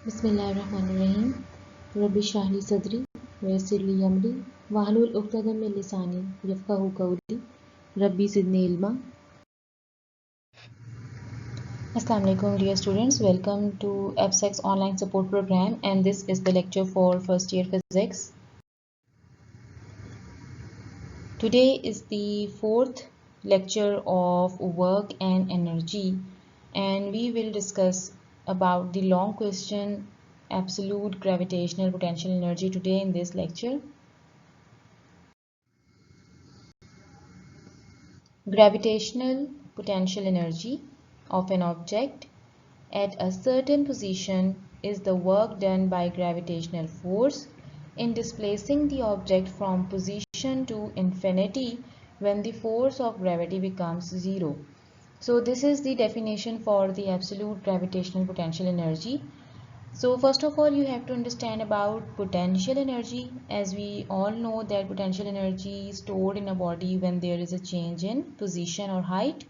बिस्मिल्लाहिर्रहमानिर्रहीम। रब्बि इश्रह ली सदरी वयस्सिर ली अमरी वहलुल उक़दतम मिन लिसानी यफ़क़हू क़ौली रब्बी ज़िदनी इल्मा। Assalamu alaikum dear students, welcome to FSEX online support program, and this is the lecture for first year physics. Today is the fourth lecture of work and energy, and we will discuss about the long question absolute gravitational potential energy today in this lecture. Gravitational potential energy of an object at a certain position is the work done by gravitational force in displacing the object from position to infinity when the force of gravity becomes zero. So this is the definition for the absolute gravitational potential energy. So first of all, you have to understand about potential energy. As we all know that potential energy is stored in a body when there is a change in position or height.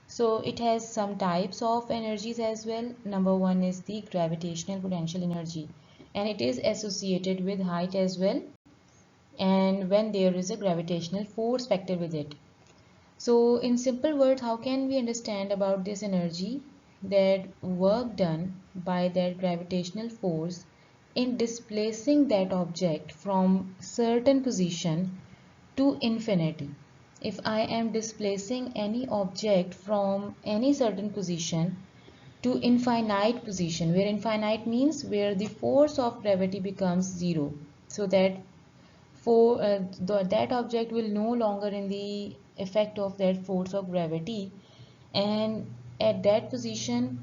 So it has some types of energies as well. Number one is the gravitational potential energy, and it is associated with height as well, and when there is a gravitational force factor with it. So in simple words, how can we understand about this energy? That work done by that gravitational force in displacing that object from certain position to infinity. If I am displacing any object from any certain position to infinite position, where infinite means where the force of gravity becomes zero, so that that object will no longer in the effect of that force of gravity, and at that position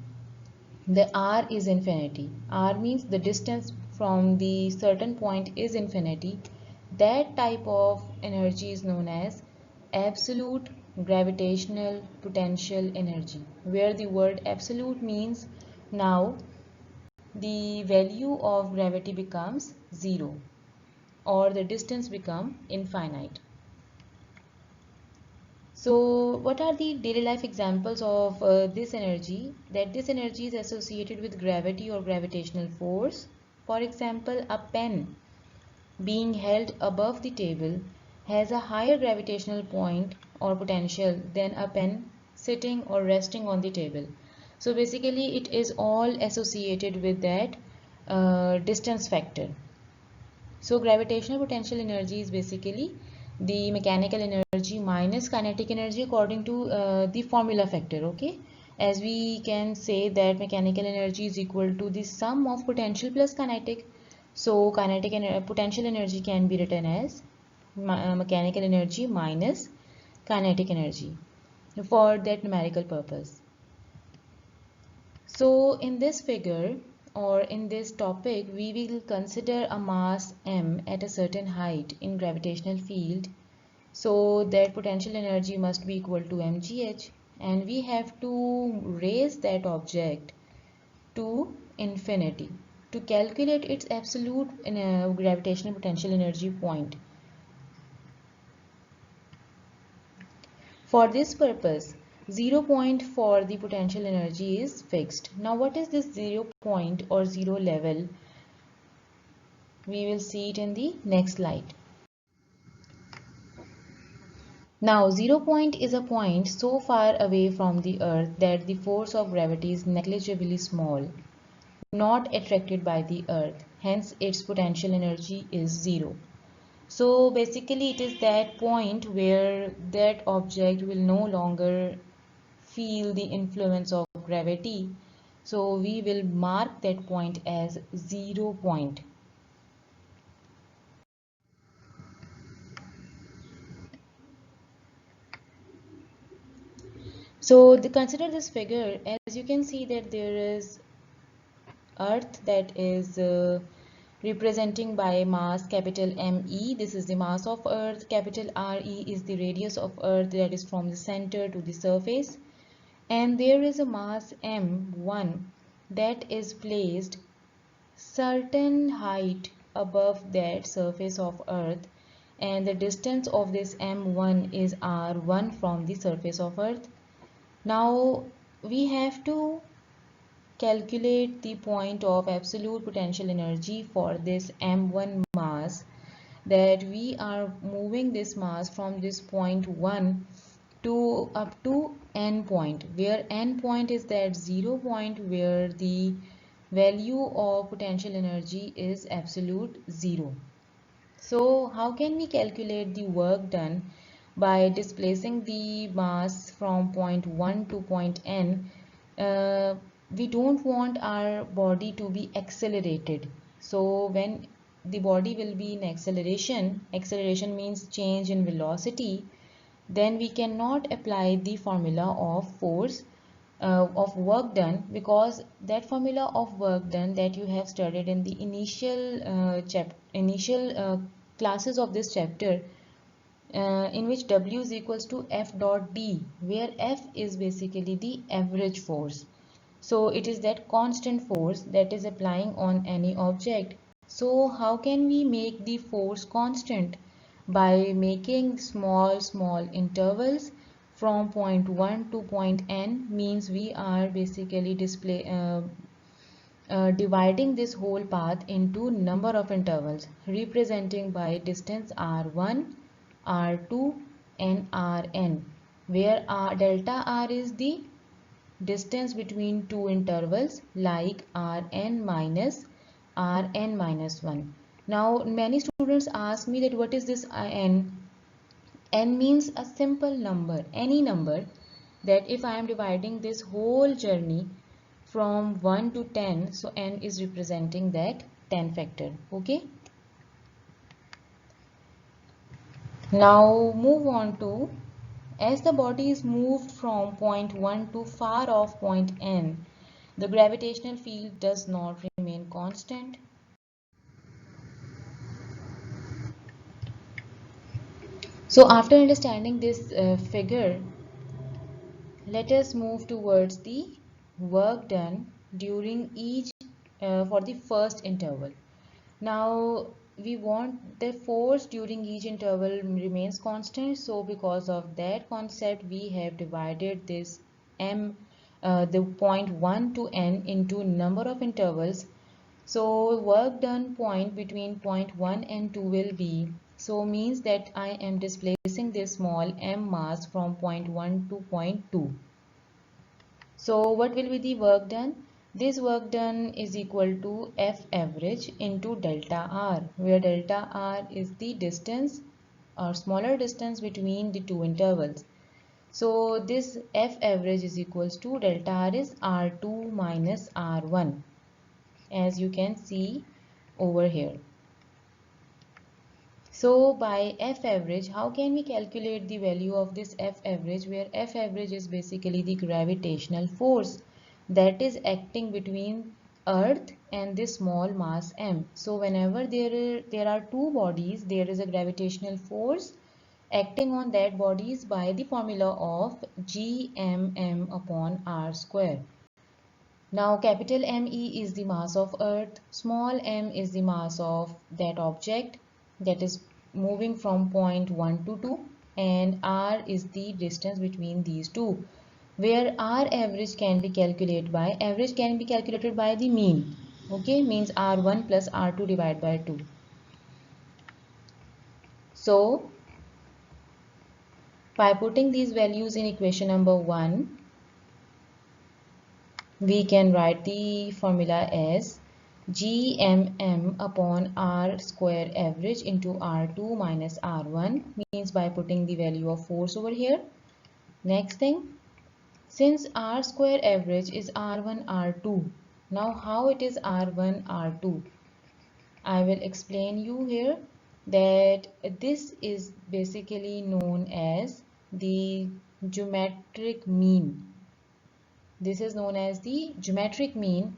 the r is infinity. R means the distance from the certain point is infinity. That type of energy is known as absolute gravitational potential energy, where the word absolute means now the value of gravity becomes zero or the distance become infinite. So what are the daily life examples of this energy? That this energy is associated with gravity or gravitational force. For example, a pen being held above the table has a higher gravitational point or potential than a pen sitting or resting on the table. So basically it is all associated with that distance factor. So gravitational potential energy is basically the mechanical energy minus kinetic energy according to the formula factor. Okay, as we can say that mechanical energy is equal to the sum of potential plus kinetic. So kinetic and potential energy can be written as mechanical energy minus kinetic energy for that numerical purpose. So in this figure or in this topic, we will consider a mass m at a certain height in gravitational field. So that potential energy must be equal to mgh, and we have to raise that object to infinity to calculate its absolute gravitational potential energy point. For this purpose, 0 point for the potential energy is fixed. Now what is this 0 point or 0 level? We will see it in the next slide. Now 0 point is a point so far away from the earth that the force of gravity is negligibly small, not attracted by the earth, hence its potential energy is 0. So basically it is that point where that object will no longer feel the influence of gravity. So we will mark that point as 0 point. So consider this figure. As you can see that there is earth that is representing by mass capital ME. This is the mass of earth. Capital RE is the radius of earth, that is from the center to the surface. And there is a mass M1 that is placed certain height above that surface of earth, and the distance of this M1 is R1 from the surface of earth. Now we have to calculate the point of absolute potential energy for this m1 mass, that we are moving this mass from this point 1 to up to n point, where n point is that 0 point where the value of potential energy is absolute 0. So how can we calculate the work done by displacing the mass from point 1 to point n? Uh, we don't want our body to be accelerated. So when the body will be in acceleration, acceleration means change in velocity, then we cannot apply the formula of force of work done, because that formula of work done that you have studied in the initial classes of this chapter, in which W is equals to F dot D, where F is basically the average force. So it is that constant force that is applying on any object. So how can we make the force constant? By making small intervals from point 1 to point n, means we are basically dividing this whole path into number of intervals representing by distance r1, r2 and rn, where delta r is the distance between two intervals like rn minus 1. Now many students ask me that what is this n? N means a simple number, any number, that if I am dividing this whole journey from 1 to 10, so n is representing that 10 factor. Okay. Now move on to, as the body is moved from point 1 to far off point n, the gravitational field does not remain constant. So after understanding this figure, let us move towards the work done during each for the first interval. Now we want the force during each interval remains constant, so because of that concept we have divided this the point 1 to n into number of intervals. So work done point between point 1 and 2 will be, so means that I am displacing this small m mass from point 1 to point 2. So what will be the work done? This work done is equal to F average into delta R, where delta R is the distance or smaller distance between the two intervals. So this F average is equals to delta R is R2 minus R1, as you can see over here. So by F average, how can we calculate the value of this F average, where F average is basically the gravitational force that is acting between Earth and this small mass m. So whenever there are two bodies, there is a gravitational force acting on that bodies by the formula of Gmm upon r square. Now capital ME is the mass of Earth, small m is the mass of that object that is moving from point 1 to 2, and r is the distance between these two, where r average can be calculated by the mean. Okay, means r1 plus r2 divided by 2. So by putting these values in equation number 1, we can write the formula as Gmm upon r square average into r2 minus r1, means by putting the value of force over here. Next thing, since r square average is r1 r2, now how it is r1 r2? I will explain you here that this is basically known as the geometric mean. This is known as the geometric mean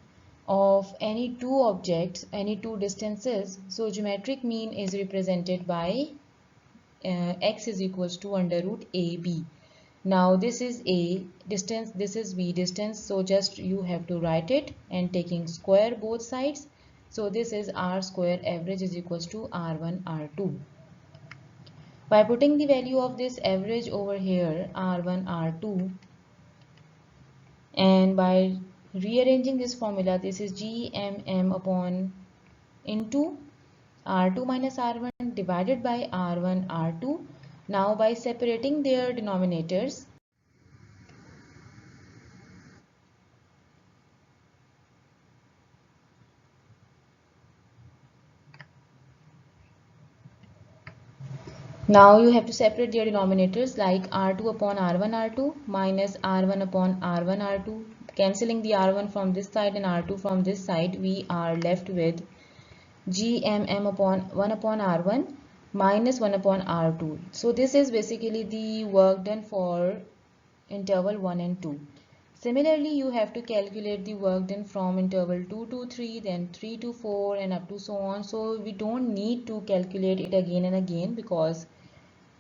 of any two objects, any two distances. So geometric mean is represented by x is equals to under root AB. Now this is A distance, this is B distance, so just you have to write it and taking square both sides. So this is r square average is equals to r1 r2. By putting the value of this average over here, r1 r2, and by rearranging this formula, this is gmm upon into R2 minus R1 divided by R1 R2. Now by separating their denominators, now you have to separate their denominators, like R2 upon R1 R2 minus R1 upon R1 R2. Cancelling the R1 from this side and R2 from this side, we are left with gmm upon 1 upon R1 minus 1 upon R2. So this is basically the work done for interval 1 and 2. Similarly, you have to calculate the work done from interval 2 to 3, then 3 to 4 and up to so on. So we don't need to calculate it again and again because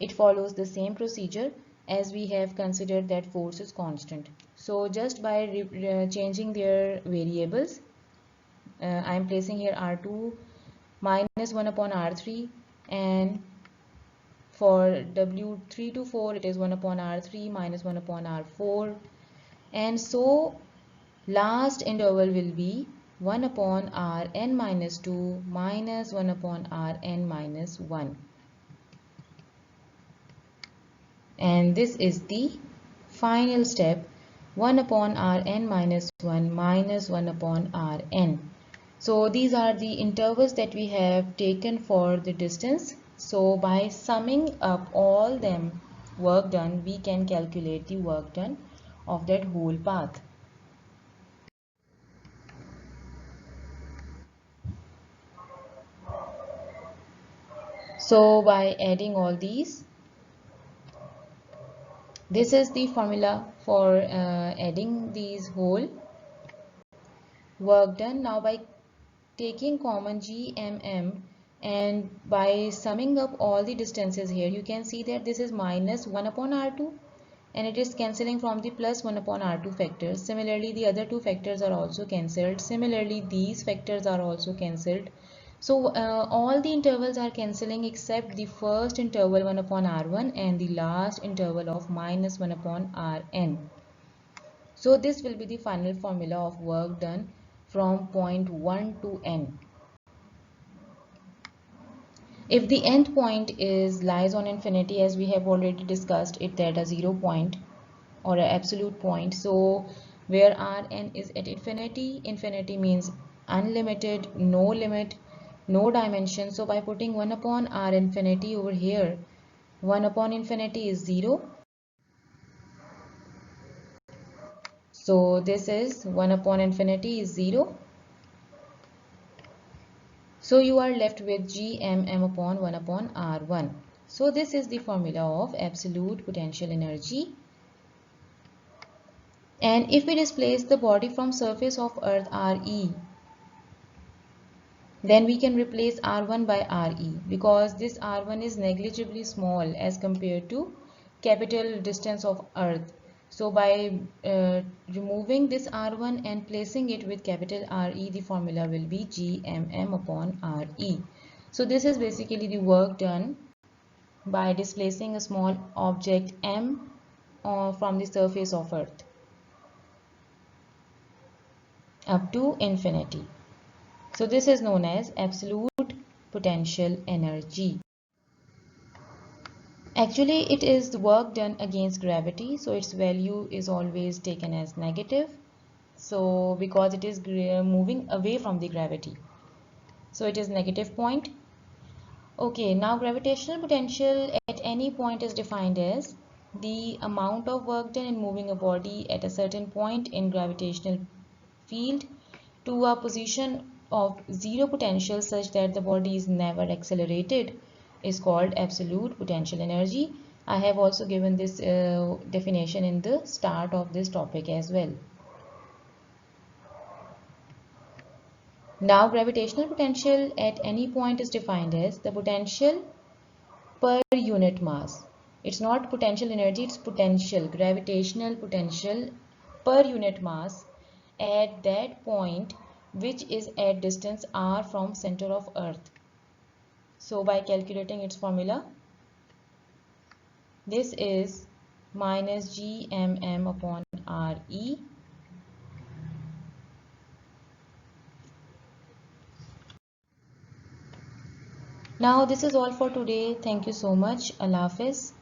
it follows the same procedure, as we have considered that force is constant. So just by changing their variables, I am placing here R2 minus 1 upon R3, and for W3 to 4 it is 1 upon R3 minus 1 upon R4, and so last interval will be 1 upon Rn minus 2 minus 1 upon Rn minus 1. And this is the final step, 1 upon Rn minus 1 minus 1 upon Rn. So these are the intervals that we have taken for the distance. So by summing up all them work done, we can calculate the work done of that whole path. So by adding all these, this is the formula for adding these whole work done. Now by taking common gmm and by summing up all the distances here, you can see that this is minus 1 upon R2 and it is cancelling from the plus 1 upon R2 factors. Similarly, the other two factors are also cancelled. Similarly, these factors are also cancelled. So all the intervals are cancelling except the first interval 1 upon R1 and the last interval of minus 1 upon Rn. So this will be the final formula of work done from point 1 to n. If the nth point lies on infinity, as we have already discussed it, at a 0 point or an absolute point, so where Rn is at infinity, infinity means unlimited, no limit, no dimension. So by putting 1 upon R infinity over here, 1 upon infinity is 0. So this is 1 upon infinity is 0. So you are left with gmm upon 1 upon R1. So this is the formula of absolute potential energy. And if we displace the body from surface of earth Re, then we can replace R1 by Re, because this R1 is negligibly small as compared to capital distance of earth. So by removing this R1 and placing it with capital Re, the formula will be gmm upon Re. So this is basically the work done by displacing a small object m from the surface of earth up to infinity. So this is known as absolute potential energy. Actually, it is the work done against gravity, so its value is always taken as negative. So because it is moving away from the gravity, so it is negative point. Okay, now gravitational potential at any point is defined as the amount of work done in moving a body at a certain point in gravitational field to a position of zero potential such that the body is never accelerated is called absolute potential energy. I have also given this definition in the start of this topic as well. Now gravitational potential at any point is defined as the potential per unit mass. It's not potential energy, it's potential, gravitational potential per unit mass at that point which is at distance r from center of earth. So by calculating its formula, this is minus gmm upon Re Now this is all for today. Thank you so much. Allah Hafiz.